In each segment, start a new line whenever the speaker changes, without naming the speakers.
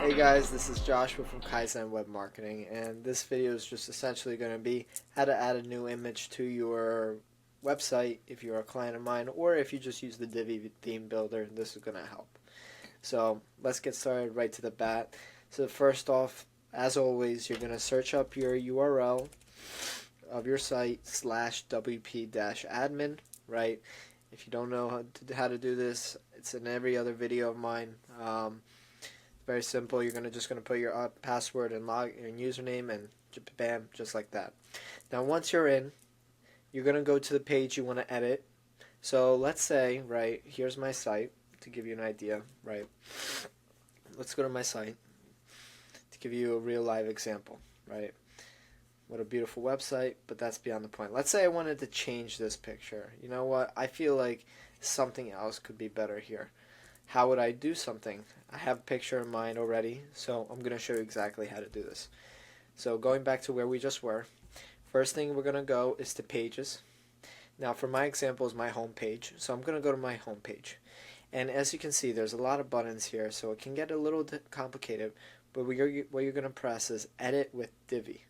Hey guys, this is Joshua from Kaizen Web Marketing, and this video is just essentially going to be how to add a new image to your website if you're a client of mine, or if you just use the Divi theme builder, this is going to help. So let's get started right to the bat. So first off, as always, you're going to search up your URL of your site /wp-admin, right? If you don't know how to do this, it's in every other video of mine. Very simple. You're just going to put your password and username and bam, just like that. Now once you're in, you're going to go to the page you want to edit. So let's say, right, here's my site to give you an idea, right? Let's go to my site to give you a real live example, right? What a beautiful website, but that's beyond the point. Let's say I wanted to change this picture. You know what? I feel like something else could be better here. How would I do something? I have a picture in mind already, so I'm going to show you exactly how to do this. So going back to where we just were, first thing we're going to go is to pages. Now for my example is my home page, so I'm going to go to my home page. And as you can see, there's a lot of buttons here, so it can get a little complicated, but what you're going to press is Edit with Divi.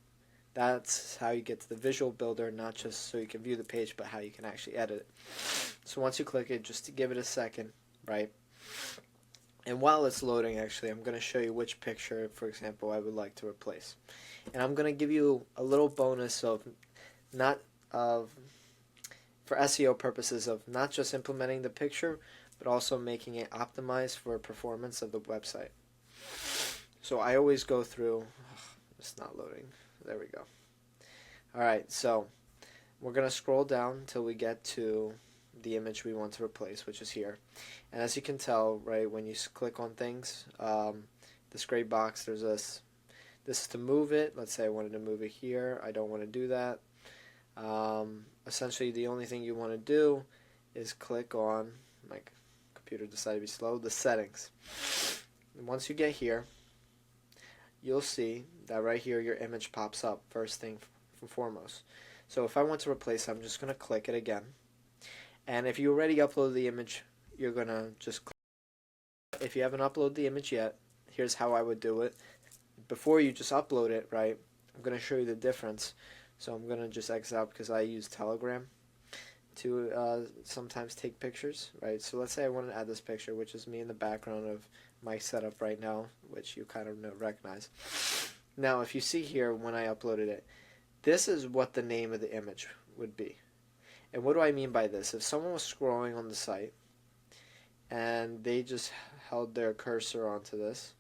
That's how you get to the visual builder, not just so you can view the page, but how you can actually edit it. So once you click it, just to give it a second, right? And while it's loading, actually, I'm going to show you which picture, for example, I would like to replace. And I'm going to give you a little bonus of for SEO purposes of not just implementing the picture, but also making it optimized for performance of the website. So I always go through, it's not loading, there we go. Alright, so we're going to scroll down until we get to the image we want to replace, which is here. And as you can tell, right, when you click on things, this gray box, there's this is to move it. Let's say I wanted to move it here. I don't want to do that. Essentially the only thing you want to do is click on, my computer decided to be slow, the settings. And once you get here, you'll see that right here your image pops up first thing foremost. So if I want to replace it, I'm just going to click it again. And if you already uploaded the image, you're going to just click. If you haven't uploaded the image yet, here's how I would do it. Before you just upload it, right, I'm going to show you the difference. So I'm going to just exit out because I use Telegram to sometimes take pictures, right? So let's say I want to add this picture, which is me in the background of my setup right now, which you kind of recognize. Now, if you see here when I uploaded it, this is what the name of the image would be. And what do I mean by this? If someone was scrolling on the site and they just held their cursor onto this,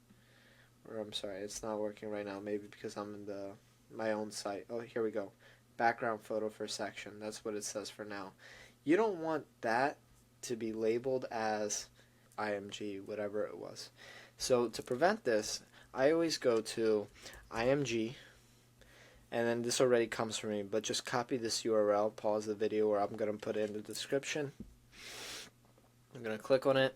or I'm sorry, it's not working right now, maybe because I'm in my own site. Oh, here we go. Background photo for section. That's what it says for now. You don't want that to be labeled as IMG, whatever it was. So to prevent this, I always go to IMG, and then this already comes from me, but just copy this URL, pause the video, or I'm going to put it in the description. I'm going to click on it,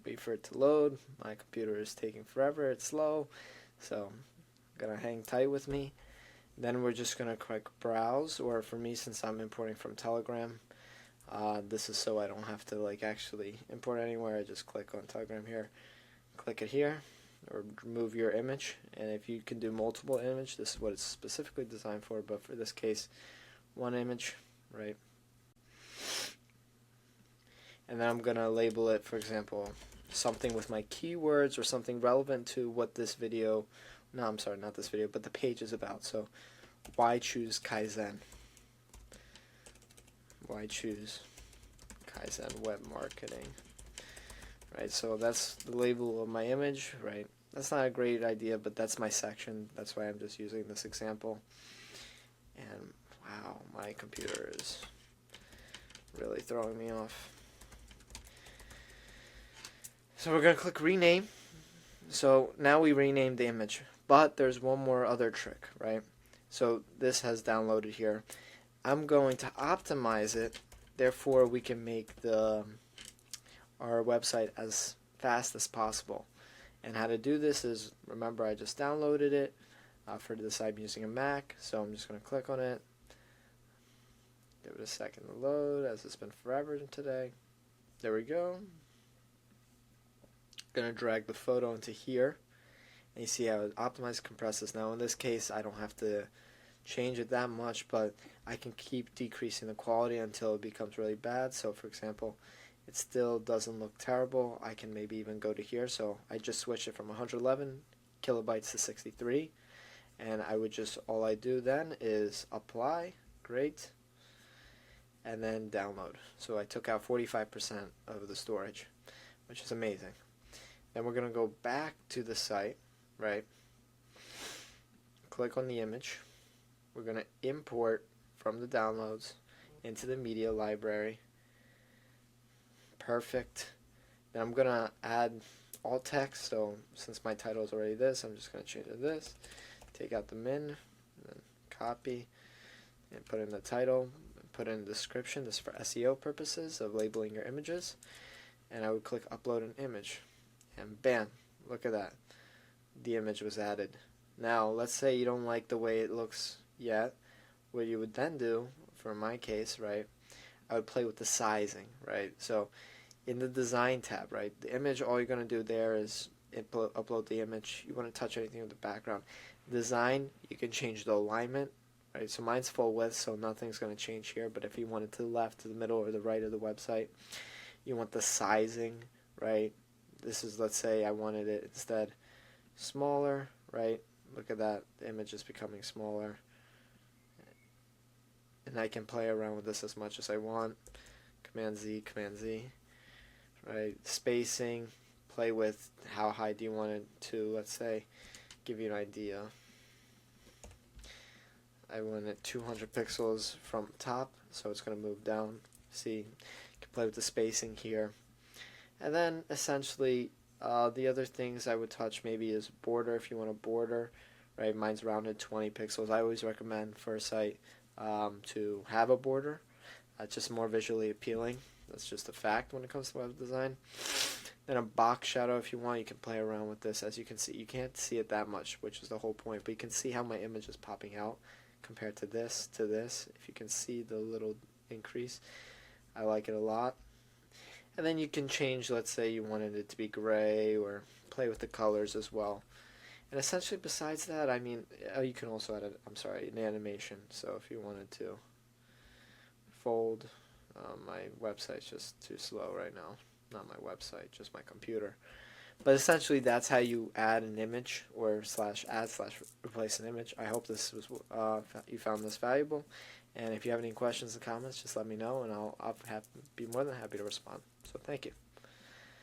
wait for it to load. My computer is taking forever, it's slow, so I'm going to hang tight with me. Then we're just going to click browse, or for me, since I'm importing from Telegram, this is so I don't have to actually import anywhere. I just click on Telegram here, click it here, or remove your image. And if you can do multiple image, this is what it's specifically designed for, but for this case, one image, right? And then I'm going to label it, for example, something with my keywords or something relevant to what this video, no, I'm sorry, not this video, but the page is about. So why choose Kaizen? Why choose Kaizen Web Marketing? Right, so that's the label of my image, right? That's not a great idea, but that's my section. That's why I'm just using this example. And wow, my computer is really throwing me off. So we're going to click rename. So now we renamed the image, but there's one more other trick, right? So this has downloaded here. I'm going to optimize it, therefore we can make our website as fast as possible. And how to do this is, remember I just downloaded it. For this I'm using a Mac, so I'm just going to click on it. Give it a second to load, as it's been forever today. There we go. Going to drag the photo into here. And you see how it optimizes compresses. Now in this case I don't have to change it that much, but I can keep decreasing the quality until it becomes really bad. So for example, it still doesn't look terrible. I can maybe even go to here. So I just switched it from 111 kilobytes to 63, and I would just, all I do then is apply, great, and then download. So I took out 45% of the storage, which is amazing. Then we're going to go back to the site, right? Click on the image. We're going to import from the downloads into the media library. Perfect. Then I'm going to add alt text. So since my title is already this, I'm just going to change it to this. Take out the min, and then copy, and put in the title, put in the description. This is for SEO purposes of labeling your images. And I would click upload an image. And bam, look at that. The image was added. Now, let's say you don't like the way it looks yet. What you would then do, for my case, right, I would play with the sizing, right? So in the design tab, right, the image, all you're going to do there is upload the image. You want to touch anything with the background. Design, you can change the alignment, right? So mine's full width, so nothing's going to change here. But if you want it to the left, to the middle, or the right of the website, you want the sizing, right? This is, let's say I wanted it instead smaller, right? Look at that, the image is becoming smaller. And I can play around with this as much as I want. Command Z, right? Spacing, play with how high do you want it to, let's say, give you an idea. I want it 200 pixels from top, so it's going to move down. See, you can play with the spacing here. And then essentially the other things I would touch maybe is border, if you want a border, right? Mine's rounded 20 pixels. I always recommend for a site to have a border. It's just more visually appealing. That's just a fact when it comes to web design. Then a box shadow, if you want, you can play around with this. As you can see, you can't see it that much, which is the whole point, but you can see how my image is popping out compared to this, if you can see the little increase. I like it a lot. And then you can change, let's say you wanted it to be gray, or play with the colors as well. And essentially besides that, I mean, you can also add, an animation. So if you wanted to fold, my website's just too slow right now. Not my website, just my computer. But essentially that's how you add an image, or /add/replace an image. I hope this was you found this valuable. And if you have any questions or comments, just let me know, and I'll be more than happy to respond. So thank you.